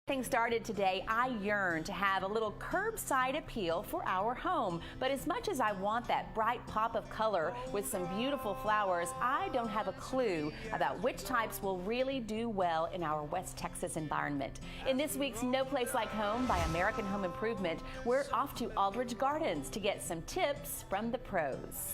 Things started today, I yearn to have a little curbside appeal for our home. But as much as I want that bright pop of color with some beautiful flowers, I don't have a clue about which types will really do well in our West Texas environment. In this week's No Place Like Home by American Home Improvement, we're off to Aldridge Gardens to get some tips from the pros.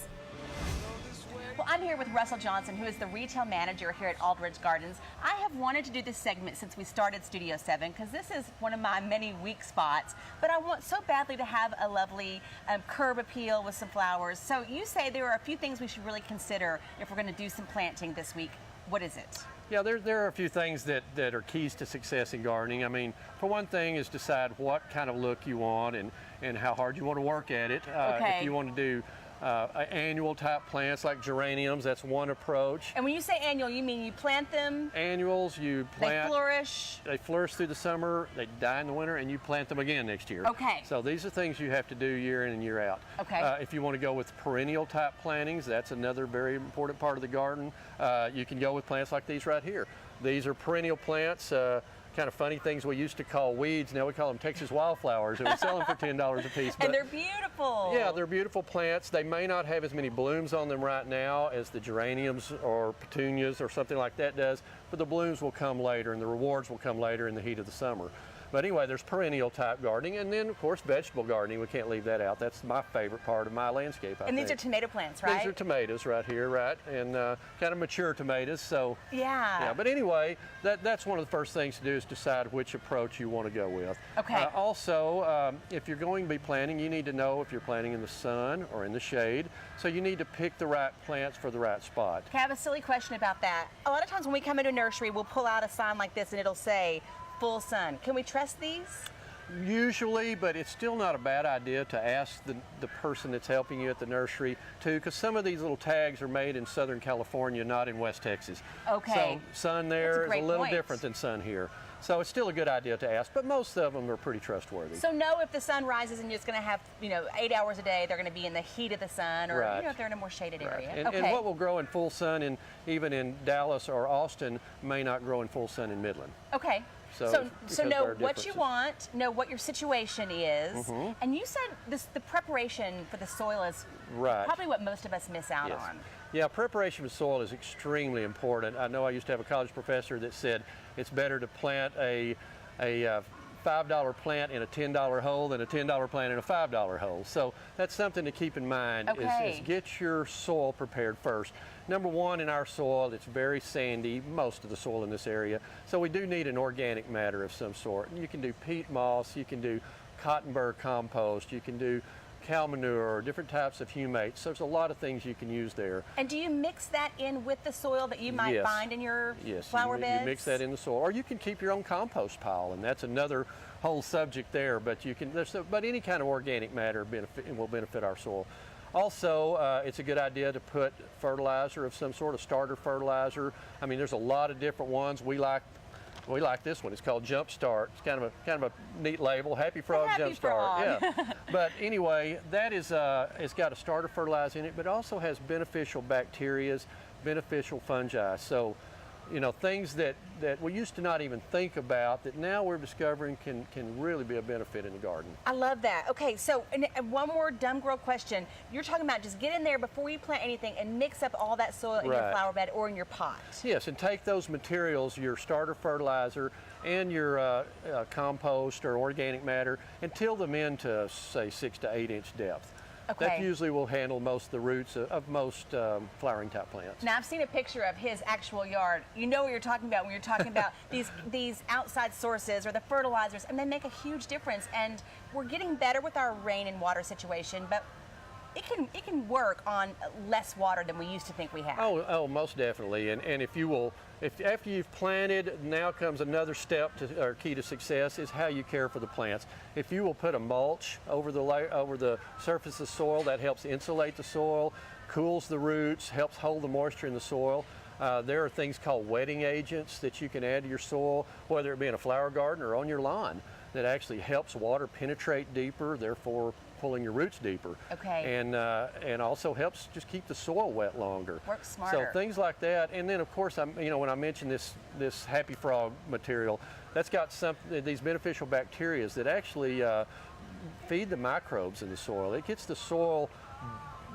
Well, I'm here with Russell Johnson, who is the retail manager here at Aldridge Gardens. I have wanted to do this segment since we started Studio 7 because this is one of my many weak spots, but I want so badly to have a lovely curb appeal with some flowers. So you say there are a few things we should really consider if we're going to do some planting this week. What is it? Yeah, there are a few things that are keys to success in gardening. I mean, for one thing is decide what kind of look you want and how hard you want to work at it. Okay. If you want to do annual type plants like geraniums, that's one approach. And when you say annual, you mean you plant them? Annuals, you plant. They flourish? They flourish through the summer, they die in the winter, and you plant them again next year. Okay. So these are things you have to do year in and year out. Okay. If you want to go with perennial type plantings, that's another very important part of the garden. You can go with plants like these right here. These are perennial plants. Kind of funny things we used to call weeds, now we call them Texas wildflowers, and we sell them for $10 a piece. And they're beautiful. Yeah, they're beautiful plants. They may not have as many blooms on them right now as the geraniums or petunias or something like that does, but the blooms will come later and the rewards will come later in the heat of the summer. But anyway, there's perennial type gardening, and then of course vegetable gardening, we can't leave that out. That's my favorite part of my landscape, I think. And these are tomato plants, right? These are tomatoes right here, right? And kind of mature tomatoes, so. Yeah. But anyway, that's one of the first things to do is decide which approach you want to go with. Okay. Also, if you're going to be planting, you need to know if you're planting in the sun or in the shade. So you need to pick the right plants for the right spot. Okay, I have a silly question about that. A lot of times when we come into a nursery, we'll pull out a sign like this and it'll say, full sun. Can we trust these? Usually, but it's still not a bad idea to ask the person that's helping you at the nursery too, because some of these little tags are made in Southern California, not in West Texas. Okay. So sun there is a little point. different than sun here. So it's still a good idea to ask, but most of them are pretty trustworthy. So know if the sun rises and you're just going to have, 8 hours a day, they're going to be in the heat of the sun, or right. if they're in a more shaded area. And, okay. and what will grow in full sun, even in Dallas or Austin, may not grow in full sun in Midland. Okay. So know what you want, know what your situation is, and you said the preparation for the soil is probably what most of us miss out on. Yeah, preparation of soil is extremely important. I know I used to have a college professor that said it's better to plant a $5 plant in a $10 hole than a $10 plant in a $5 hole. So that's something to keep in mind, is get your soil prepared first. Number one, in our soil, it's very sandy, most of the soil in this area, so we do need an organic matter of some sort. You can do peat moss, you can do cotton burr compost, you can do cow manure, or different types of humates. So there's a lot of things you can use there. And do you mix that in with the soil that you might find in your flower beds? Yes, you mix that in the soil, or you can keep your own compost pile, and that's another whole subject there. But you can, but any kind of organic matter will benefit our soil. Also, it's a good idea to put fertilizer of some sort, of starter fertilizer. I mean, there's a lot of different ones. We like this one. It's called Jump Start. It's kind of a neat label. Happy Frog Jump Start. Yeah. But anyway, that is it's got a starter fertilizer in it, but it also has beneficial bacteria, beneficial fungi. So, things that we used to not even think about that now we're discovering can really be a benefit in the garden. I love that. Okay, so and one more dumb girl question. You're talking about just get in there before you plant anything and mix up all that soil in your flower bed or in your pot. Yes, and take those materials, your starter fertilizer and your compost or organic matter, and till them into, say, 6 to 8 inch depth. Okay. That usually will handle most of the roots of most flowering type plants. Now, I've seen a picture of his actual yard. You know what you're talking about when you're talking about these outside sources or the fertilizers, and they make a huge difference. And we're getting better with our rain and water situation, but it can work on less water than we used to think we had. Oh, most definitely. And if after you've planted, now comes another step or key to success is how you care for the plants. If you will put a mulch over the surface of soil, that helps insulate the soil, cools the roots, helps hold the moisture in the soil. There are things called wetting agents that you can add to your soil, whether it be in a flower garden or on your lawn, that actually helps water penetrate deeper, therefore pulling your roots deeper. Okay. And also helps just keep the soil wet longer. Works smarter. So things like that. And then of course, when I mentioned this Happy Frog material, that's got these beneficial bacteria that actually feed the microbes in the soil. It gets the soil,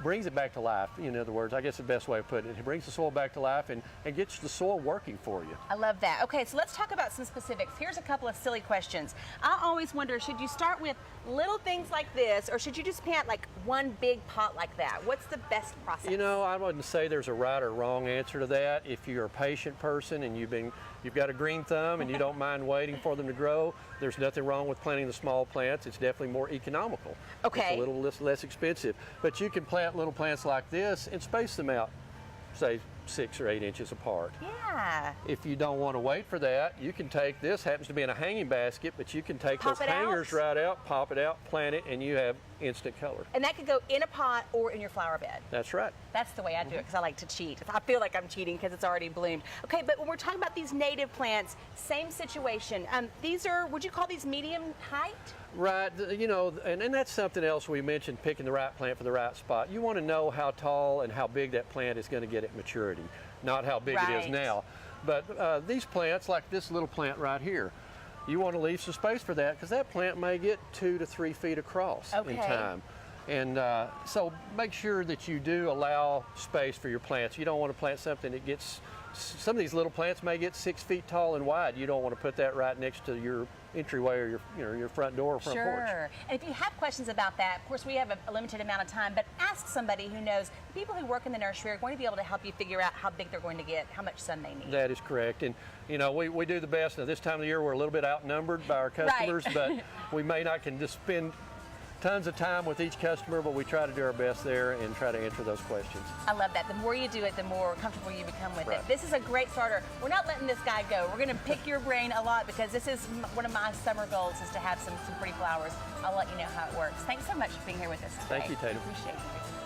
brings it back to life. In other words, I guess the best way of putting it, it brings the soil back to life and gets the soil working for you. I love that. Okay, so let's talk about some specifics. Here's a couple of silly questions. I always wonder, should you start with little things like this, or should you just plant like one big pot like that? What's the best process? I wouldn't say there's a right or wrong answer to that. If you're a patient person and you've got a green thumb and you don't mind waiting for them to grow, there's nothing wrong with planting the small plants. It's definitely more economical. Okay. It's a little less expensive. But you can plant little plants like this and space them out, say 6 or 8 inches apart. Yeah. If you don't want to wait for that, you can take this, happens to be in a hanging basket, but you can take those hangers right out, pop it out, plant it, and you have instant color. And that could go in a pot or in your flower bed. That's right. That's the way I do it, because I like to cheat. I feel like I'm cheating because it's already bloomed. Okay, but when we're talking about these native plants, same situation. These are, would you call these medium height? Right, and that's something else we mentioned, picking the right plant for the right spot. You want to know how tall and how big that plant is going to get at maturity, not how big it is now. But these plants, like this little plant right here, you want to leave some space for that, because that plant may get 2 to 3 feet across in time. And so make sure that you do allow space for your plants. You don't want to plant something that gets, some of these little plants may get 6 feet tall and wide. You don't want to put that right next to your entryway or your front door or front porch. Sure. And if you have questions about that, of course we have a limited amount of time, but ask somebody who knows. The people who work in the nursery are going to be able to help you figure out how big they're going to get, how much sun they need. That is correct. And we do the best. Now this time of the year we're a little bit outnumbered by our customers, but we may not can just spend tons of time with each customer, but we try to do our best there and try to answer those questions. I love that. The more you do it, the more comfortable you become with it. This is a great starter. We're not letting this guy go. We're going to pick your brain a lot, because this is one of my summer goals, is to have some pretty flowers. I'll let you know how it works. Thanks so much for being here with us today. Thank you, Tatum. Appreciate you.